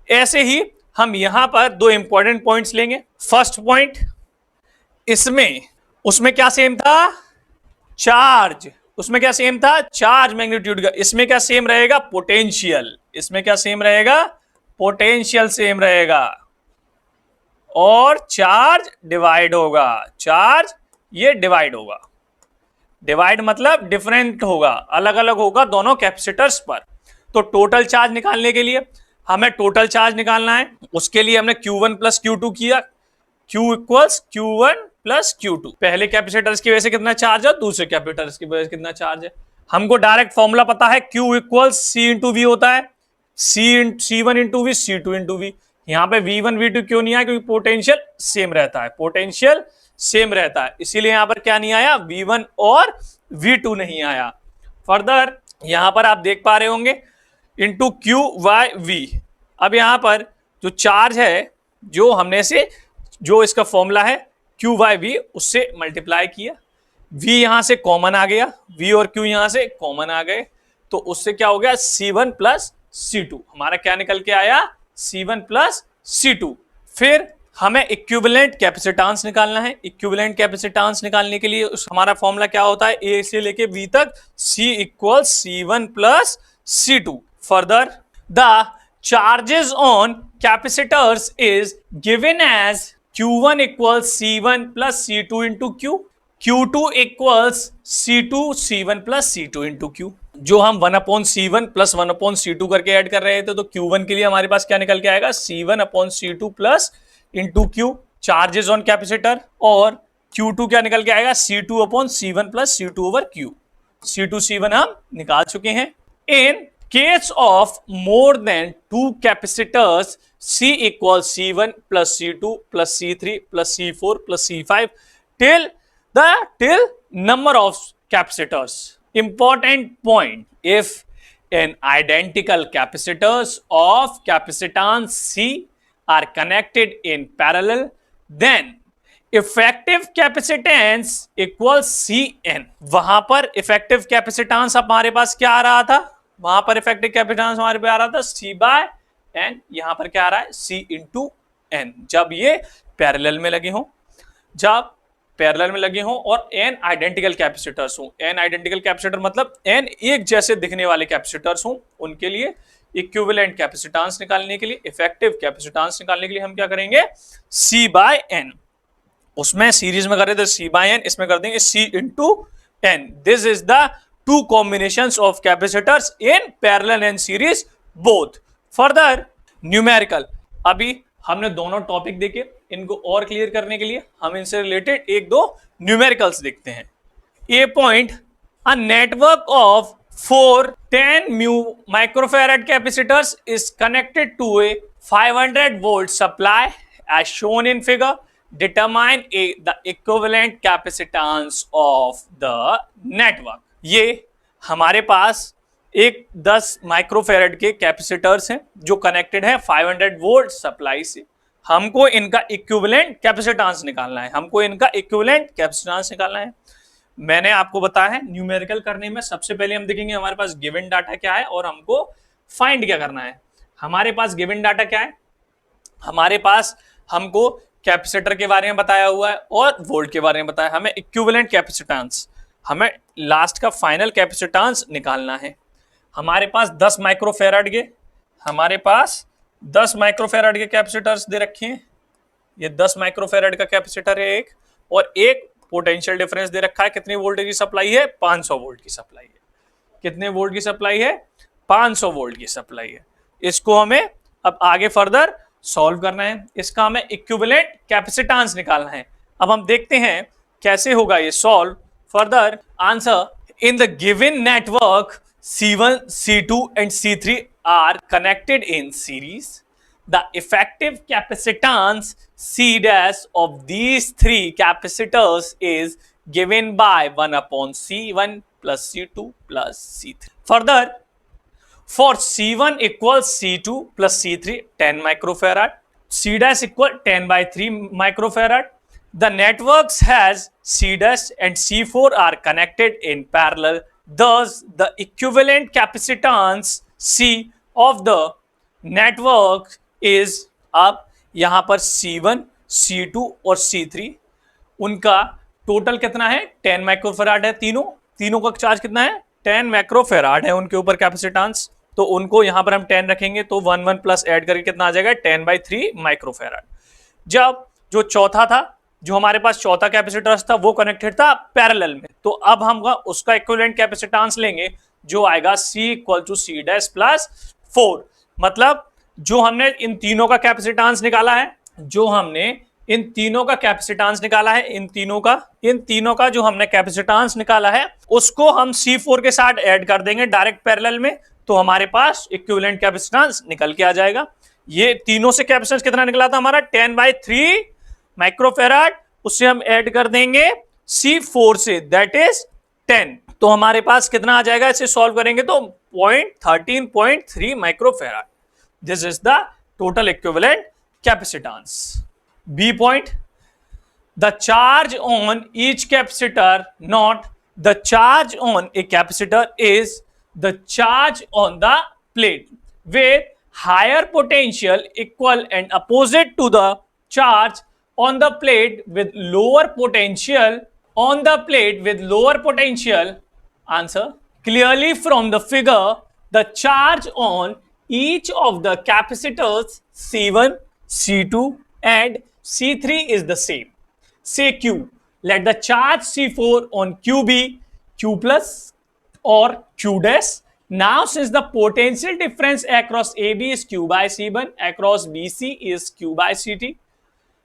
ऐसे ही हम यहां पर 2 इंपॉर्टेंट पॉइंट्स लेंगे। फर्स्ट पॉइंट, इसमें उसमें क्या सेम था, चार्ज, उसमें क्या सेम था, चार्ज मैग्नीट्यूड का। इसमें क्या सेम रहेगा, पोटेंशियल। इसमें क्या सेम रहेगा, पोटेंशियल सेम रहेगा, और चार्ज डिवाइड होगा। चार्ज ये डिवाइड होगा, डिवाइड मतलब डिफरेंट होगा, अलग अलग होगा दोनों कैपेसिटर्स पर। तो टोटल चार्ज निकालने के लिए हमें टोटल चार्ज निकालना है, उसके लिए हमने Q1 प्लस Q2 किया, Q equals Q1 plus Q2। पहले कैपेसिटर्स की वजह से कितना चार्ज है, दूसरे कैपेसिटर्स की वजह से कितना चार्ज है। हमको डायरेक्ट फॉर्मूला पता है, Q equals C into V होता है, C1 into we, C2 into we. यहां पे V1 V2 क्यों नहीं आया, क्योंकि पोटेंशियल सेम रहता है, पोटेंशियल सेम रहता है, इसीलिए यहां पर क्या नहीं आया, V1 और V2 नहीं आया। फर्दर यहां पर आप देख पा रहे होंगे इंटू क्यू वाई वी। अब यहां पर जो चार्ज है, जो हमने से जो इसका फॉर्मूला है क्यू वाई वी, उससे मल्टीप्लाई किया, v यहां से कॉमन आ गया, v और q यहां से कॉमन आ गए, तो उससे क्या हो गया, C1 प्लस C2। हमारा क्या निकल के आया, C1 प्लस C2। फिर हमें इक्विवेलेंट कैपेसिटेंस निकालना है। इक्विवेलेंट कैपेसिटेंस निकालने के लिए हमारा फॉर्मूला क्या होता है, a से लेके b तक, C equals C1 plus C2। Further the charges on capacitors is given as Q1 equals C1 plus C2 into Q, Q2 equals C2 C1 plus C2 into Q। जो हम 1 upon C1 plus 1 upon C2 करके add कर रहे थे, तो Q1 के लिए हमारे पास क्या निकल के आएगा, C1 upon C2 plus into Q charges on capacitor, और Q2 क्या निकल के आएगा, C2 upon C1 plus C2 over Q। C2 C1 हम निकाल चुके हैं। इन case of more than two capacitors, C equals C1 plus C2 plus C3 plus C4 plus C5 till number of capacitors. Important point: if an identical capacitors of capacitance C are connected in parallel, then effective capacitance equals CN। वहां पर effective capacitance हमारे पास क्या आ रहा था, वहां पर effective capacitance हमारे पे आ रहा था C बाय N, यहां पर क्या आ रहा है, C इंटू N। जब ये पैरेलल में लगे हों, जब पैरेलल में लगे हों और N आइडेंटिकल कैपेसिटर्स हों, N आइडेंटिकल कैपेसिटर मतलब N एक जैसे दिखने वाले कैपेसिटर्स हों, उनके लिए इक्विवेलेंट कैपेसिटेंस निकालने के लिए, इफेक्टिव कैपेसिटेंस निकालने के लिए हम क्या करेंगे, C बाय N। उसमें सीरीज में कर रहे थे C बाय N, इसमें कर देंगे C into N। This is the two combinations of capacitors in parallel and series both। further numerical, अभी हमने दोनों टॉपिक देखे, इनको और क्लियर करने के लिए हम इनसे रिलेटेड एक दो न्यूमेरिकल्स देखते हैं। A point, a network of 4 10 microfarad capacitors is connected to a 500 volt supply as shown in figure। determine the equivalent capacitance of the network। ये हमारे पास एक 10 माइक्रोफेरेड के कैपेसिटर्स हैं जो कनेक्टेड है 500 वोल्ट सप्लाई से। हमको इनका इक्विवेलेंट कैपेसिटेंस निकालना है, हमको इनका इक्विवेलेंट कैपेसिटेंस निकालना है। मैंने आपको बताया है न्यूमेरिकल करने में सबसे पहले हम देखेंगे हमारे पास गिवन डाटा क्या है और हमको फाइंड क्या करना है। हमारे पास गिवन डाटा क्या है, हमारे पास हमको कैपेसिटर के बारे में बताया हुआ है और वोल्ट के बारे में बताया, हमें इक्विवेलेंट कैपेसिटेंस, हमें लास्ट का फाइनल कैपेसिटेंस निकालना है। हमारे पास 10 माइक्रोफेराड के, हमारे पास 10 माइक्रोफेराड के कैपेसिटर्स दे रखे हैं। ये 10 माइक्रोफेराड का कैपेसिटर है एक, और एक पोटेंशियल डिफरेंस दे रखा है। कितनी वोल्टेज की सप्लाई है, 500 वोल्ट की सप्लाई है। कितने वोल्ट की सप्लाई है, 500 वोल्ट की सप्लाई है। इसको हमें अब आगे फर्दर सॉल्व करना है, इसका हमें इक्विवेलेंट कैपेसिटेंस निकालना है। अब हम देखते हैं कैसे होगा ये solve. Further answer, in the given network C1, C2 and C3 are connected in series. The effective capacitance C dash of these three capacitors is given by 1 upon C1 plus C2 plus C3. Further, for C1 equals C2 plus C3 10 microfarad, C dash equal 10 by 3 microfarad. The networks has C dash and C4 are connected in parallel. Thus, the equivalent capacitance C of the network is, अब यहां पर C1, C2 और C3 उनका total कितना है, 10 microfarad है। तीनों का चार्ज कितना है, 10 माइक्रोफेराड है उनके ऊपर कैपेसिटेंस। तो उनको यहां पर हम 10 रखेंगे तो 1 प्लस ऐड करके कितना आ जाएगा, 10 by 3 माइक्रोफेराड। जब जो चौथा था, जो हमारे पास चौथा कैपेसिटर था, वो कनेक्टेड था पैरेलल में, तो अब हम उसका इक्विवेलेंट कैपेसिटेंस लेंगे जो आएगा C equal to C dash plus 4। मतलब जो हमने इन तीनों का कैपेसिटेंस निकाला है, जो हमने इन तीनों का कैपेसिटेंस निकाला है, इन तीनों का जो हमने कैपेसिटेंस निकाला है उसको हम C4 के साथ ऐड कर देंगे डायरेक्ट पैरेलल में, तो हमारे पास इक्विवेलेंट कैपेसिटेंस निकल के आ जाएगा। ये तीनों से कैपेसिटेंस कितना निकला था हमारा 10/3 माइक्रोफेराड, उससे हम ऐड कर देंगे C4 से, दैट इज 10। तो हमारे पास कितना आ जाएगा, इसे सॉल्व करेंगे तो 13.3 microfarad. This is the total equivalent capacitance. B point, the charge on each capacitor, not the charge on a capacitor, is the charge on the plate with higher potential equal and opposite to the charge on the plate with lower potential Answer: clearly from the figure, the charge on each of the capacitors C1, C2 and C3 is the same. Say Q. Let the charge C4 on Q be Q plus or Q dash. Now since the potential difference across AB is Q by C1, across BC is Q by CT,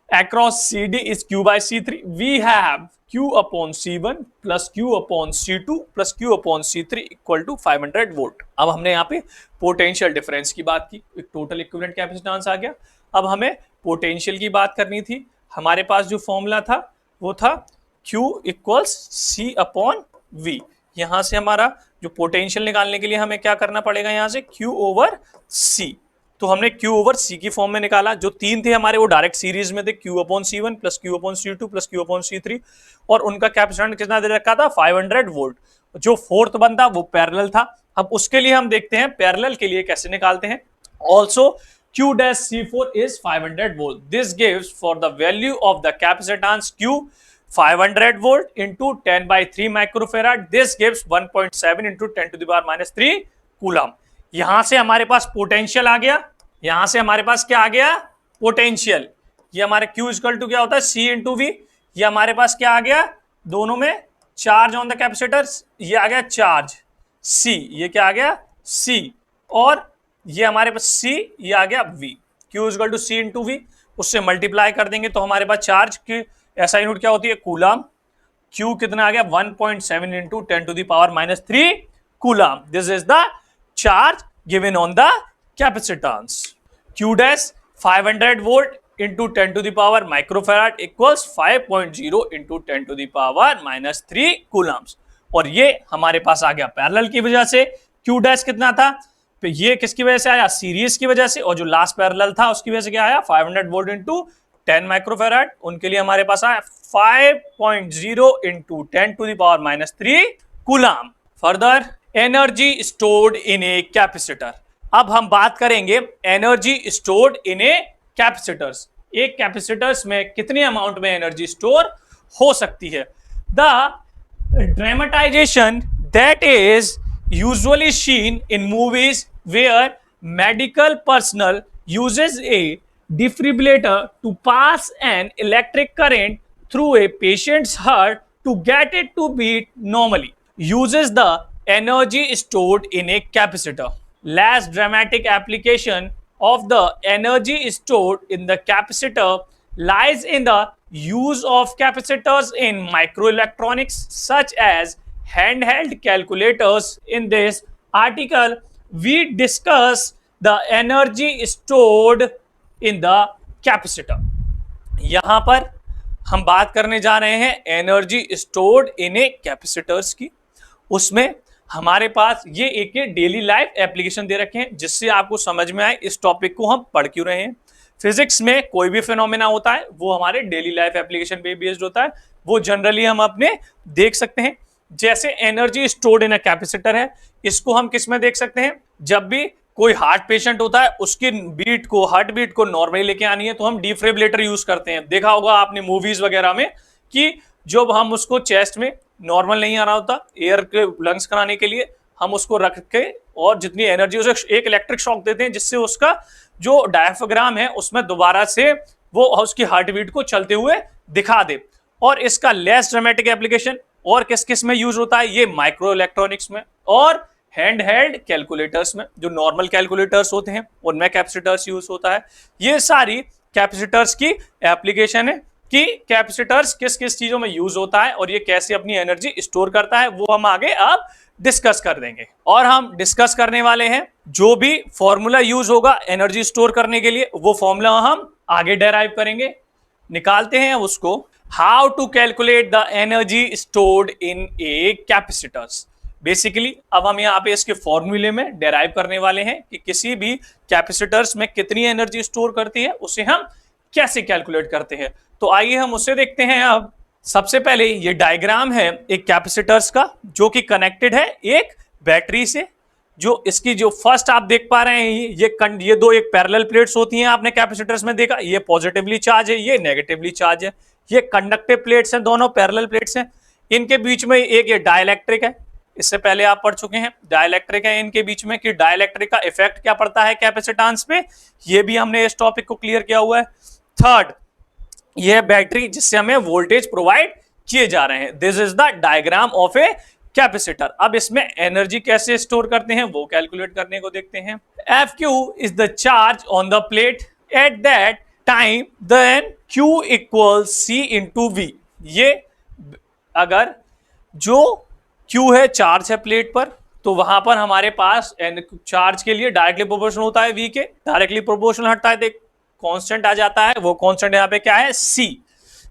across CD is Q by C3, we have Q upon C1 plus Q upon C2 plus Q upon C3 equal to 500 volt. अब हमने यहाँ पे potential difference की बात की, एक total equivalent capacitance आ गया। अब हमें पोटेंशियल की बात करनी थी। हमारे पास जो फॉर्मूला था वो था Q equals C upon V। यहां से हमारा जो पोटेंशियल निकालने के लिए हमें क्या करना पड़ेगा, यहां से Q ओवर C। तो हमने Q ओवर C की फॉर्म में निकाला। जो तीन थे हमारे वो डायरेक्ट सीरीज में थे, Q upon C1 plus Q upon C2 plus Q upon C3, और उनका कैपेसिटेंस कितना दे रखा था 500 वोल्ट। जो फोर्थ बनता वो पैरेलल था। अब उसके लिए हम देखते हैं पैरेलल के लिए कैसे निकालते हैं। Also Q dash C4 is 500 volt. This gives for the value of the capacitance Q 500 volt into 10/3 microfarad. This gives 1.7 into 10 to the power minus 3 coulomb. यहां से हमारे पास पोटेंशियल आ गया, यहां से हमारे पास क्या आ गया, पोटेंशियल। ये हमारे Q इक्वल टू क्या होता है C इंटू V। ये हमारे पास क्या आ गया, दोनों में चार्ज ऑन द कैपेसिटर्स, ये आ गया चार्ज C, ये क्या आ गया C, और ये हमारे पास C, ये आ गया V। Q equal to C into V, उससे मल्टीप्लाई कर देंगे तो हमारे पास चार्ज की SI यूनिट क्या होती है, कूलम। Q कितना आ गया 1.7 into 10 to the power minus 3 coulomb. This is the charge given on the capacitance. Q dash 500 volt into 10 to the power microfarad equals 5.0 into 10 to the power minus 3 coulombs. और ये हमारे पास आ गया parallel की वजह से। Q डैश कितना था, तो ये किसकी वजह से आया, सीरीज की वजह से, और जो लास्ट पैरेलल था उसकी वजह से क्या आया 500 वोल्ट इंटू 10 माइक्रोफैराड। उनके लिए हमारे पास आया 5.0 into 10 to the power minus 3 coulomb. Further, energy stored in a capacitor. अब हम बात करेंगे energy stored in a capacitors. एक कैपेसिटर्स में कितने अमाउंट में एनर्जी स्टोर हो सकती है। The dramatization that is usually seen in movies where medical personnel uses a defibrillator to pass an electric current through a patient's heart to get it to beat normally, uses the energy stored in a capacitor. Less dramatic application of the energy stored in the capacitor lies in the use of capacitors in microelectronics such as handheld calculators. In this article, we discuss the energy stored in the capacitor. यहां पर हम बात करने जा रहे हैं energy stored in a capacitors की। उसमें हमारे पास ये एक डेली लाइफ एप्लीकेशन दे रखे हैं जिससे आपको समझ में आए इस टॉपिक को हम पढ़ क्यों रहे हैं। फिजिक्स में कोई भी फिनोमेना होता है वो हमारे डेली लाइफ एप्लीकेशन पे बेस्ड होता है, वो जनरली हम अपने देख सकते हैं। जैसे energy stored in a capacitor है, इसको हम किस में देख सकते हैं, जब भी कोई हार्ट पेशेंट होता है उसकी बीट को, हार्ट बीट को नॉर्मली लेके आनी है तो हम डिफिब्रिलेटर यूज करते हैं। देखा होगा आपने मूवीज वगैरह में कि जब हम उसको चेस्ट में नॉर्मल नहीं आ रहा होता एयर के लंग्स कराने के लिए, हम उसको रख के और जितनी एनर्जी उसे एक इलेक्ट्रिक शॉक देते हैं जिससे उसका जो डायफ्राम है उसमें दोबारा से वो उसकी हार्ट बीट को चलते हुए दिखा दे। और इसका लेस ड्रामेटिक एप्लीकेशन और किस किस में यूज होता है, ये माइक्रो इलेक्ट्रॉनिक्स में और हैंड हेल्ड कैलकुलेटर्स में, जो नॉर्मल कैलकुलेटर्स होते हैं उनमें कैपेसिटर्स यूज होता है। ये सारी कैपेसिटर्स की एप्लीकेशन है कि कैपेसिटर्स किस किस चीजों में यूज होता है और ये कैसे अपनी एनर्जी स्टोर करता है, वो हम आगे अब डिस्कस कर देंगे। और हम डिस्कस करने वाले हैं जो भी फॉर्मूला यूज होगा एनर्जी स्टोर करने के लिए, वो फॉर्मूला हम आगे डेराइव करेंगे, निकालते हैं उसको। How to calculate the energy stored in a capacitors. Basically अब हम यहाँ पे इसके फॉर्मूले में डेराइव करने वाले हैं कि किसी भी कैपेसिटर्स में कितनी एनर्जी स्टोर करती है, उसे हम कैसे कैलकुलेट करते हैं। तो आइए हम उसे देखते हैं। अब सबसे पहले ये डायग्राम है एक कैपेसिटर्स का जो कि कनेक्टेड है एक बैटरी से। जो इसकी जो फर्स्ट आप देख पा रहे हैं, ये दो एक पैरेलल प्लेट्स होती हैं, आपने कैपेसिटर्स में देखा, ये पॉजिटिवली चार्ज है, ये नेगेटिवली चार्ज है। ये कंडक्टिव प्लेट्स हैं, दोनों पैरेलल प्लेट्स हैं। इनके बीच में एक ये डाइलेक्ट्रिक है, इससे पहले आप पढ़ चुके हैं, डाइलेक्ट्रिक है इनके बीच में कि डाइलेक्ट्रिक का इफेक्ट क्या पड़ता है कैपेसिटेंस पे, ये भी हमने इस टॉपिक को क्लियर किया हुआ है। थर्ड, ये बैटरी जिससे हमें वोल्टेज प्रोवाइड किए जा रहे हैं। This is the diagram of A capacitor. अब इसमें एनर्जी कैसे स्टोर करते हैं वो कैलकुलेट करने को देखते हैं। F Q is the charge on the plate at that time, then Q equal C into V. ये अगर जो क्यू है चार्ज है प्लेट पर, तो वहां पर हमारे पास चार्ज के लिए डायरेक्टली प्रोपोर्शनल होता है वी के, डायरेक्टली प्रोपोर्शनल हटता है तो कांस्टेंट आ जाता है। वो कांस्टेंट यहाँ पे क्या है, सी।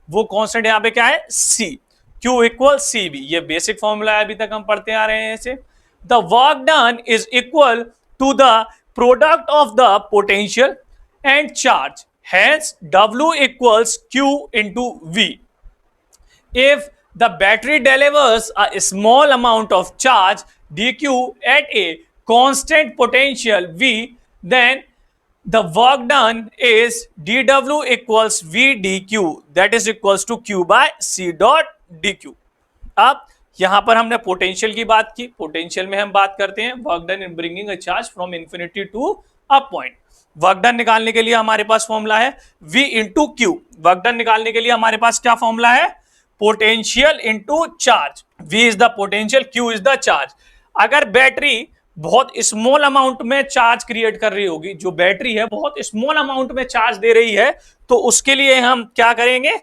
वो कांस्टेंट यहाँ पे क्या है, C. Q equal C B, ये बेसिक फॉर्मूला है, अभी तक हम पढ़ते आ रहे हैं इसे। The work done is equal to the product of the potential and charge, hence W equals Q into V। If the battery delivers a small amount of charge dq at a constant potential V, then the work done is dw equals v dq, that is equals to q by c dot dq। अब यहां पर हमने potential की बात की, potential में हम बात करते हैं work done in bringing a charge from infinity to a point. Work done निकालने के लिए हमारे पास फॉर्मूला है v into Q. Work done निकालने के लिए हमारे पास क्या फॉर्मूला है, potential into charge. v is the potential, q is the charge. अगर बैटरी बहुत स्मॉल अमाउंट में चार्ज क्रिएट कर रही होगी, जो बैटरी है बहुत स्मॉल अमाउंट में चार्ज दे रही है, तो उसके लिए हम क्या करेंगे,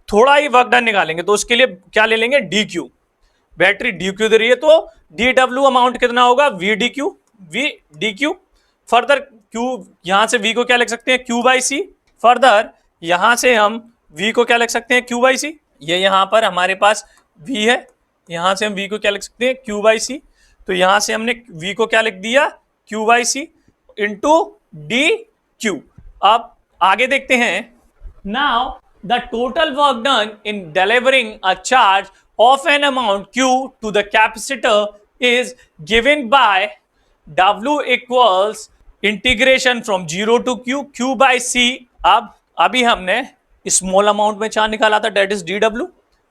थोड़ा ही वर्क डन निकालेंगे। तो उसके लिए क्या ले लेंगे, D Q. Battery D Q दे रही है तो डी डब्ल्यू अमाउंट कितना होगा, V D Q, V D Q. Further Q, यहां से वी को क्या लिख सकते हैं, क्यू बाई सी। फर्दर यहां से हम वी को क्या लिख सकते हैं, क्यू बाई सी। ये यहां पर हमारे पास वी है, यहां से हम वी को क्या लिख सकते हैं, क्यू बाई सी। तो यहां से हमने v को क्या लिख दिया, q by C into D Q. अब आगे देखते हैं। Now the total work done in delivering a charge of an amount q to the capacitor is given by w equals integration from 0 to q by C. अब अभी हमने small amount में charge निकाला था, डेट इज dw।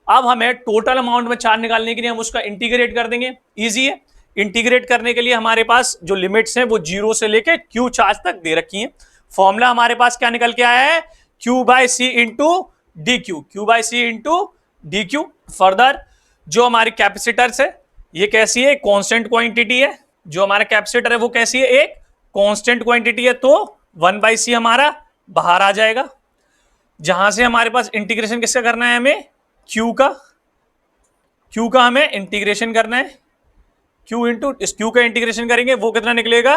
अब हमें total amount में charge निकालने के लिए हम उसका इंटीग्रेट कर देंगे, इजी है। इंटीग्रेट करने के लिए हमारे पास जो लिमिट्स हैं वो 0 से लेके q चार्ज तक दे रखी हैं। फॉर्मूला हमारे पास क्या निकल के आया है, q by C into D Q, Q by C into D Q. Further जो हमारी कैपेसिटर्स है ये कैसी है, कांस्टेंट क्वांटिटी है। जो हमारा कैपेसिटर है वो कैसी है, एक कांस्टेंट क्वांटिटी है, तो 1 बाई सी हमारा बाहर आ जाएगा। जहां से हमारे पास इंटीग्रेशन किसका करना है, हमें q का हमें इंटीग्रेशन करना है। q इंटू इस q का इंटीग्रेशन करेंगे, वो कितना निकलेगा,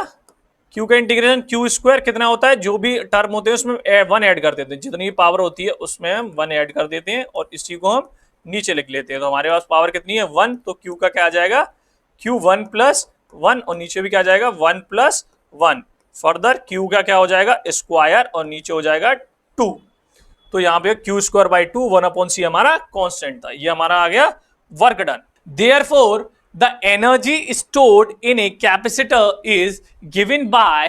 q का इंटीग्रेशन q स्क्वायर कितना होता है, जो भी टर्म होते हैं उसमें 1 ऐड कर देते हैं, जितनी पावर होती है उसमें हम 1 ऐड कर देते हैं और इसी को हम नीचे लिख लेते हैं। तो हमारे पास पावर कितनी है, 1। तो q का क्या आ जाएगा, q 1 प्लस 1 और नीचे भी क्या आ जाएगा, 1 प्लस 1। फर्दर q का क्या हो जाएगा, स्क्वायर और नीचे हो जाएगा 2। तो यहाँ पे q स्क्वायर बाई 2 1/c हमारा कांस्टेंट था। ये हमारा आ गया work done. Therefore the energy stored in a capacitor is given by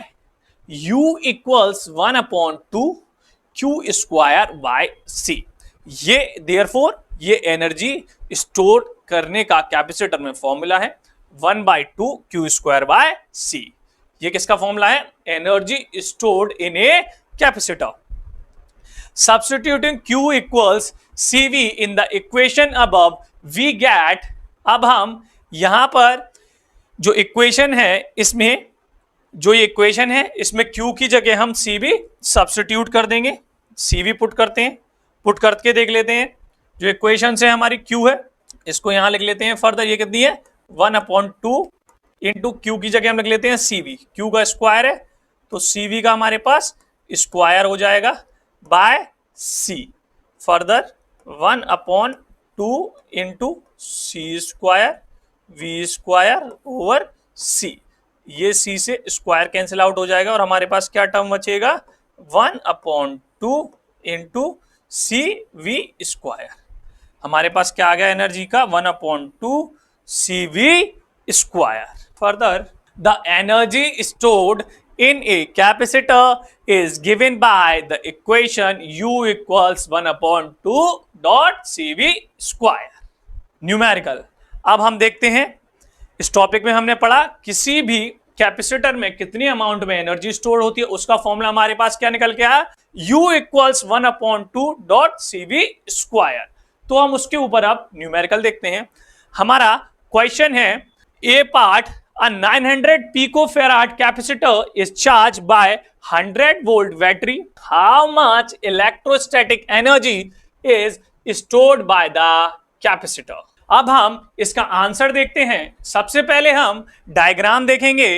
U equals 1/2 Q square by C। ये therefore ये एनर्जी स्टोर करने का कैपेसिटर में फॉर्मूला है 1/2 Q square by C। ये किसका फॉर्मूला है, energy stored in a capacitor. Substituting Q equals CV in the equation above, we get, अब हम यहां पर जो इक्वेशन है इसमें, जो ये इक्वेशन है इसमें Q की जगह हम CV सब्स्टिट्यूट कर देंगे। CV पुट करते हैं, पुट करके देख लेते हैं। जो इक्वेशन से हमारी Q है इसको यहां लिख लेते हैं फर्दर, ये कितनी है 1/2 इंटू Q की जगह हम लिख लेते हैं CV, Q का स्क्वायर है तो CV का हमारे पास स्क्वायर हो जाएगा by C, further 1/2 into C square V square over C, ये C से स्क्वायर कैंसिल आउट हो जाएगा और हमारे पास क्या टर्म बचेगा 1/2 इंटू CV स्क्वायर। हमारे पास क्या आ गया एनर्जी का 1/2 CV square. Further the energy stored in a capacitor is given by the equation U equals 1/2 dot CV square। Numerical. अब हम देखते हैं, इस टॉपिक में हमने पढ़ा किसी भी कैपेसिटर में कितनी अमाउंट में एनर्जी स्टोर होती है, उसका फॉर्मूला हमारे पास क्या निकल के आया U equals 1/2 dot CV square। तो हम उसके ऊपर अब न्यूमेरिकल देखते हैं। हमारा क्वेश्चन है ए part, a 900 picofarad capacitor is charged by 100 volt battery. How much electrostatic energy is stored by the capacitor? अब हम इसका आंसर देखते हैं। सबसे पहले हम डायग्राम देखेंगे।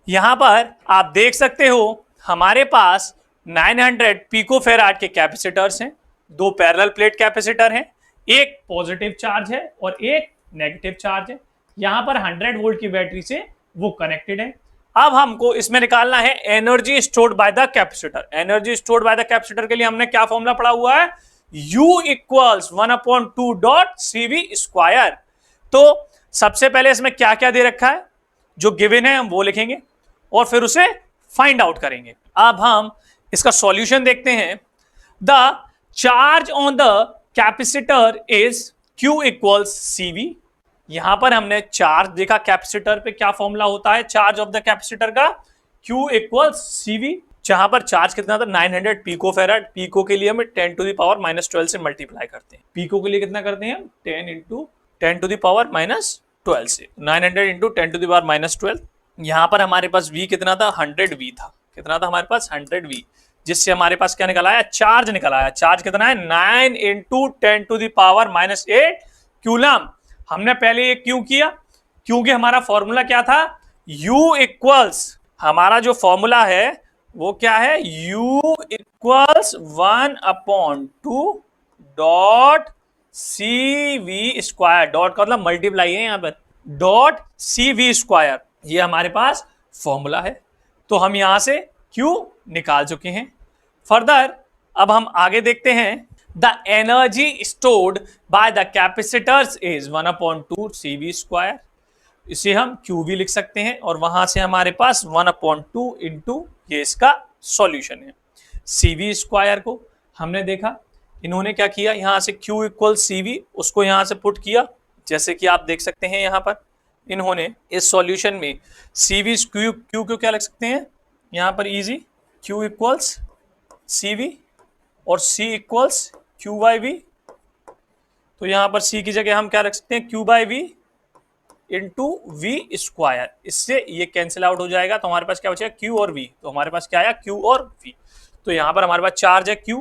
यहां पर आप देख सकते हो हमारे पास 900 पिकोफेराड के कैपेसिटर्स हैं, दो पैरेलल प्लेट कैपेसिटर हैं, एक पॉजिटिव चार्ज है और एक नेगेटिव चार्ज है। यहां पर 100 वोल्ट की बैटरी से वो कनेक्टेड है। अब हमको इसमें निकालना है energy stored by the capacitor. Energy stored by the capacitor के लिए हमने क्या फॉर्मूला पढ़ा हुआ है U equals 1/2 dot CV square. तो सबसे पहले इसमें क्या क्या दे रखा है, जो गिवन है हम वो लिखेंगे और फिर उसे फाइंड आउट करेंगे। अब हम इसका सॉल्यूशन देखते हैं। The charge on the capacitor is Q equals CV। यहां पर हमने चार्ज देखा कैपेसिटर पे, क्या फॉर्मूला होता है चार्ज ऑफ द कैपेसिटर का Q इक्वल्स CV। जहां पर चार्ज कितना था 900 पिकोफेराड, पिको के लिए हम 10 टू द पावर -12 से मल्टीप्लाई करते हैं। पिको के लिए कितना करते हैं हम 10 इंटू 10 टू द पावर -12 से, 900 इंटू 10 टू द पावर -12। यहां पर हमारे पास V कितना था 100 V था, कितना था हमारे पास 100 V, जिससे हमारे पास क्या निकल आया चार्ज निकल आया। चार्ज कितना है 9 into 10 to the power -8 coulomb. हमने पहले ये क्यों किया, क्योंकि हमारा फॉर्मूला क्या था U इक्वल्स, हमारा जो फॉर्मूला है वो क्या है U equals 1/2 dot CV square, dot का मतलब मल्टीप्लाई है यहां पर, डॉट CV स्क्वायर, ये हमारे पास फॉर्मूला है। तो हम यहां से Q निकाल चुके हैं। फर्दर अब हम आगे देखते हैं। The energy stored by the capacitors is 1/2 CV square। इसे हम QV लिख सकते हैं और वहां से हमारे पास 1/2 इंटू ये इसका सॉल्यूशन है। CV स्क्वायर को हमने देखा, इन्होंने क्या किया यहां से Q इक्वल CV, उसको यहां से पुट किया, जैसे कि आप देख सकते हैं यहां पर इन्होंने इस सॉल्यूशन में CV Q को क्या लिख सकते हैं यहां पर इजी, Q इक्वल्स CV और C इक्वल्स Q/V। तो यहां पर C की जगह हम क्या रख सकते हैं Q/V इंटू V स्क्वायर, इससे ये कैंसिल आउट हो जाएगा तो हमारे पास क्या बचेगा Q और V। तो हमारे पास क्या आया Q और V। तो यहां पर हमारे पास चार्ज है Q,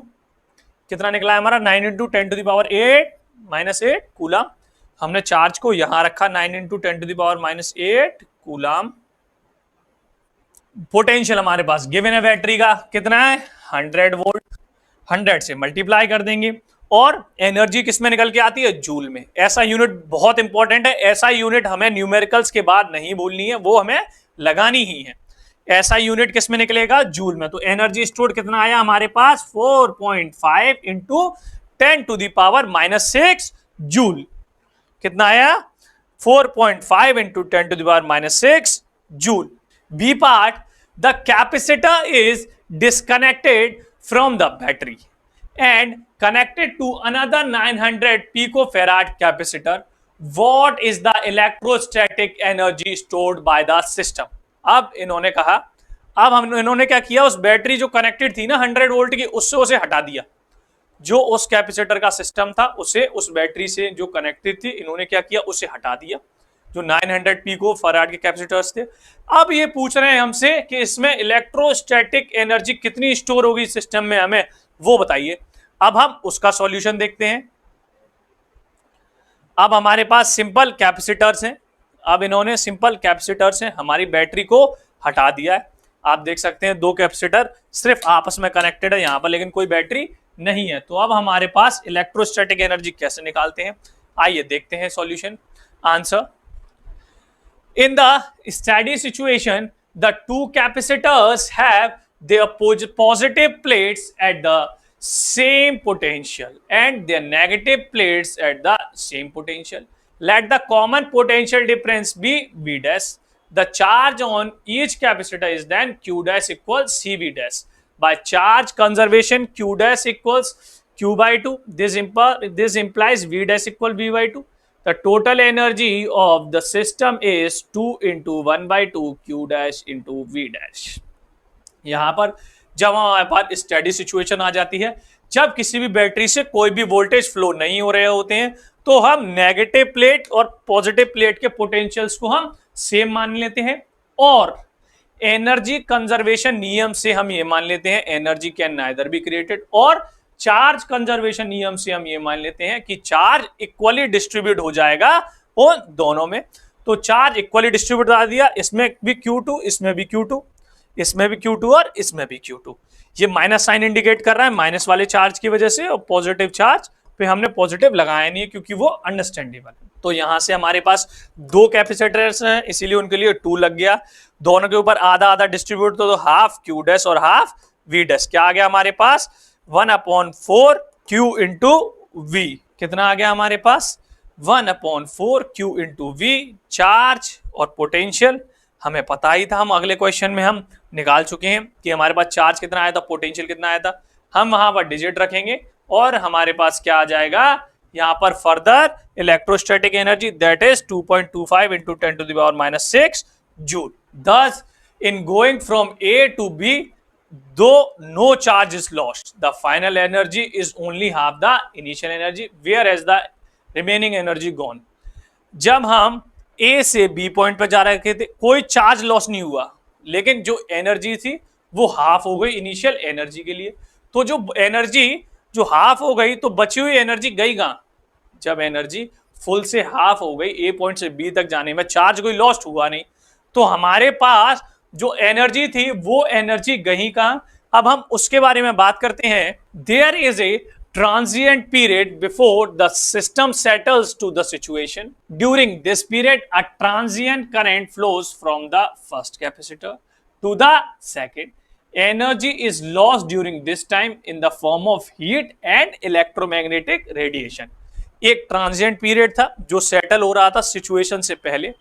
कितना निकला है हमारा 9 into 10 to the power 8 coulomb. हमने चार्ज को यहां रखा 9 into 10 to the power -8 coulomb. Potential हमारे पास गिवन है बैटरी का कितना है 100 वोल्ट, 100 से मल्टीप्लाई कर देंगे और एनर्जी किस में निकल के आती है जूल में। ऐसा यूनिट बहुत इंपॉर्टेंट है, ऐसा यूनिट हमें न्यूमेरिकल्स के बाद नहीं बोलनी है, वो हमें लगानी ही है। ऐसा यूनिट किस में निकलेगा जूल में। तो एनर्जी स्टोर्ड कितना आया हमारे पास 4.5 into 10 to the power -6 joule. कितना आया 4.5 into 10 to the power -6 joule. B part, the capacitor is disconnected from the battery and connected to another 900 picofarad capacitor. What is the electrostatic energy stored by the system? अब इन्होंने कहा, अब इन्होंने क्या किया, उस बैटरी जो कनेक्टेड थी ना 100 वोल्ट की, उससे उसे हटा दिया। जो उस कैपेसिटर का सिस्टम था उसे उस बैटरी से जो कनेक्टेड थी इन्होंने क्या किया उसे हटा दिया। जो 900 पिको फराड के कैपेसिटर्स थे। अब ये पूछ रहे हैं हमसे कि इसमें इलेक्ट्रोस्टैटिक एनर्जी कितनी स्टोर होगी सिस्टम में, हमें वो बताइए। अब हम उसका सॉल्यूशन देखते हैं। अब हमारे पास सिंपल कैपेसिटर्स हैं, अब इन्होंने सिंपल कैपेसिटर्स हैं, हमारी बैटरी को हटा दिया है। आप देख सकते हैं दो कैपेसिटर सिर्फ आपस में कनेक्टेड है यहाँ पर, लेकिन कोई बैटरी नहीं है। तो अब हमारे पास इलेक्ट्रोस्टैटिक एनर्जी कैसे निकालते हैं, आइए देखते हैं solution answer. In the steady situation, the two capacitors have their positive plates at the same potential and their negative plates at the same potential. Let the common potential difference be V dash. The charge on each capacitor is then Q dash equals CV dash. By charge conservation, Q dash equals Q by 2. This implies V dash equal V by 2. The total energy of the system is 2 into 1 by 2 Q dash into V dash. यहाँ पर जब हमारे पास steady situation आ जाती है, जब किसी भी battery से कोई भी वोल्टेज फ्लो नहीं हो रहे होते हैं, तो हम नेगेटिव प्लेट और पॉजिटिव प्लेट के पोटेंशियल्स को हम सेम मान लेते हैं, और एनर्जी कंजर्वेशन नियम से हम ये मान लेते हैं energy can neither be created, और चार्ज कंजर्वेशन नियम से हम ये मान लेते हैं कि चार्ज इक्वली डिस्ट्रीब्यूट हो जाएगा उन दोनों में। तो चार्ज इक्वली डिस्ट्रीब्यूट कर दिया, इसमें भी Q2, इसमें भी Q2, इसमें भी Q2 और इसमें भी Q2। ये माइनस साइन इंडिकेट कर रहा है माइनस वाले चार्ज की वजह से, और पॉजिटिव चार्ज पे हमने पॉजिटिव लगाया नहीं है क्योंकि वो अंडरस्टैंडेबल है। तो यहां से हमारे पास दो कैपेसिटर्स हैं, इसीलिए उनके लिए 2 लग गया। दोनों के ऊपर आधा आधा डिस्ट्रीब्यूट, तो हाफ Q डैश और हाफ V डैश। क्या आ गया हमारे पास 1/4 Q इंटू V। कितना आ गया हमारे पास 1/4 Q इंटू V। चार्ज और पोटेंशियल हमें पता ही था, हम अगले क्वेश्चन में हम निकाल चुके हैं कि हमारे पास चार्ज कितना आया था, पोटेंशियल कितना आया था। हम वहां पर डिजिट रखेंगे और हमारे पास क्या आ जाएगा यहां पर further electrostatic energy that is 2.25 into 10⁻⁻6 joule. Thus, in going from A to B, though no charge is lost, the final energy is only half the initial energy, whereas the remaining energy gone. जब हम A से B point पर जा रहे थे, कोई charge loss नहीं हुआ, लेकिन जो एनर्जी थी वो हाफ हो गई इनिशियल एनर्जी के लिए। तो जो एनर्जी जो हाफ हो गई, तो बची हुई एनर्जी गई कहाँ? जब एनर्जी फुल से हाफ हो गई, ए पॉइंट से बी तक जाने में चार्ज कोई लॉस्ट हुआ नहीं, तो हमारे पास जो एनर्जी थी वो एनर्जी गई कहां? अब हम उसके बारे में बात करते हैं। There is a transient period before the system settles to the situation. During this period, a transient current flows from the first capacitor to the second. Energy is lost during this time in the form of heat and electromagnetic radiation. एक transient period था जो settle हो रहा था situation से पहले।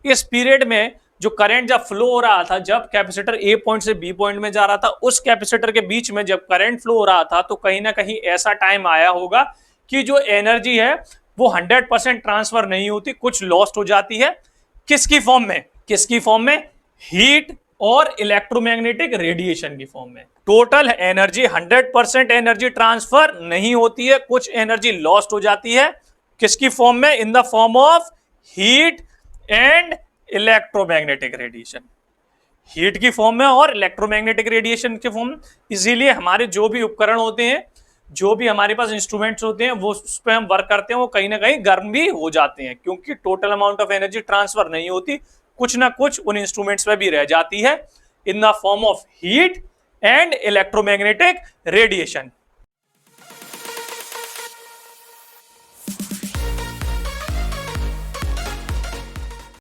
इस period में जो करंट जब फ्लो हो रहा था, जब कैपेसिटर ए पॉइंट से बी पॉइंट में जा रहा था, उस कैपेसिटर के बीच में जब करंट फ्लो हो रहा था, तो कहीं ना कहीं ऐसा टाइम आया होगा कि जो एनर्जी है वो 100% ट्रांसफर नहीं होती, कुछ लॉस्ट हो जाती है। किसकी फॉर्म में? किसकी फॉर्म में? हीट और इलेक्ट्रोमैग्नेटिक रेडिएशन की फॉर्म में। टोटल एनर्जी 100% एनर्जी ट्रांसफर नहीं होती है, कुछ एनर्जी लॉस्ट हो जाती है। किसकी फॉर्म में? इन the form of heat and electromagnetic radiation. Heat की फॉर्म में और इलेक्ट्रोमैग्नेटिक रेडिएशन के फॉर्म में। इसीलिए हमारे जो भी उपकरण होते हैं, जो भी हमारे पास इंस्ट्रूमेंट्स होते हैं, वो उस पर हम वर्क करते हैं, वो कहीं ना कहीं गर्म भी हो जाते हैं, क्योंकि total amount of energy transfer नहीं होती, कुछ ना कुछ उन इंस्ट्रूमेंट्स में भी रह जाती है इन the form of heat and electromagnetic radiation.